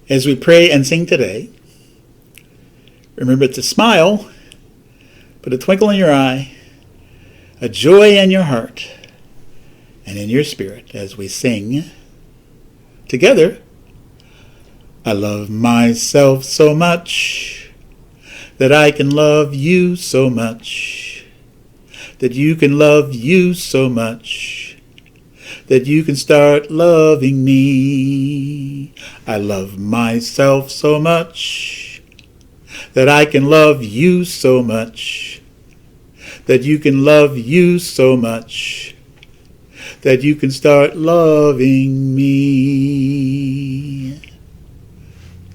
As we pray and sing today, remember to smile, put a twinkle in your eye, a joy in your heart, and in your spirit as we sing together. I love myself so much that I can love you so much, that you can love you so much, that you can start loving me. I love myself so much that I can love you so much, that you can love you so much, that you can start loving me.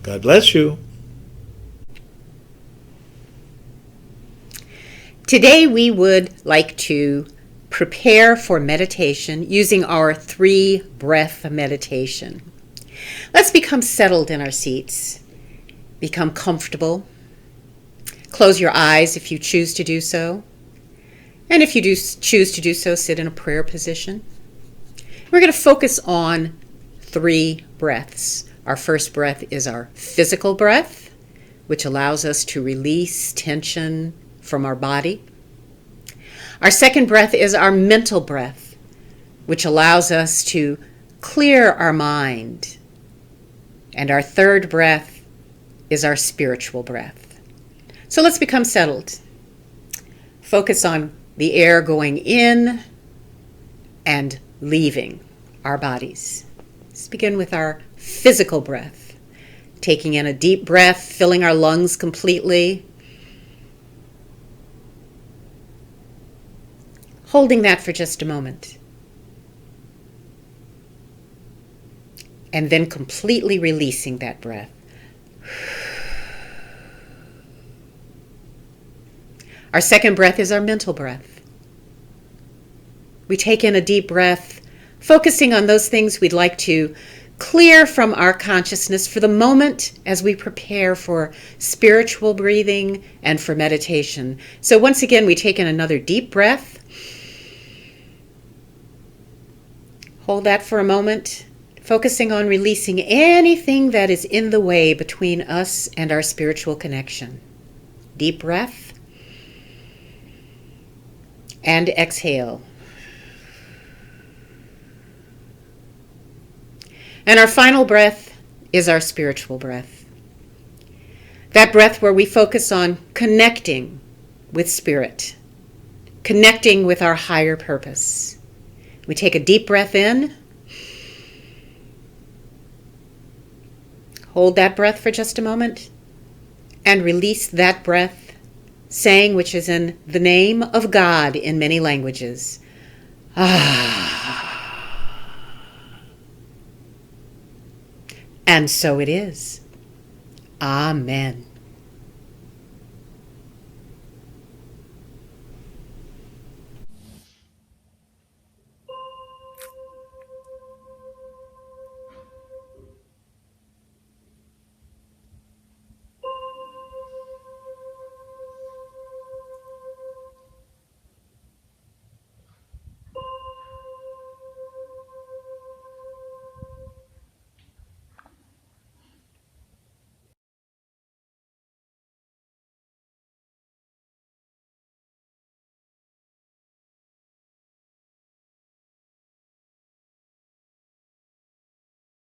God bless you. Today we would like to prepare for meditation using our 3-breath meditation. Let's become settled in our seats. Become comfortable. Close your eyes if you choose to do so. And if you do choose to do so, sit in a prayer position. We're going to focus on 3 breaths. Our first breath is our physical breath, which allows us to release tension from our body. Our second breath is our mental breath, which allows us to clear our mind. And our third breath is our spiritual breath. So let's become settled. Focus on the air going in and leaving our bodies. Let's begin with our physical breath. Taking in a deep breath, filling our lungs completely. Holding that for just a moment. And then completely releasing that breath. Our second breath is our mental breath. We take in a deep breath, focusing on those things we'd like to clear from our consciousness for the moment as we prepare for spiritual breathing and for meditation. So once again, we take in another deep breath. Hold that for a moment, focusing on releasing anything that is in the way between us and our spiritual connection. Deep breath. And exhale. And our final breath is our spiritual breath. That breath where we focus on connecting with spirit, connecting with our higher purpose. We take a deep breath in. Hold that breath for just a moment and release that breath, saying, which is in the name of God in many languages. And so it is. Amen.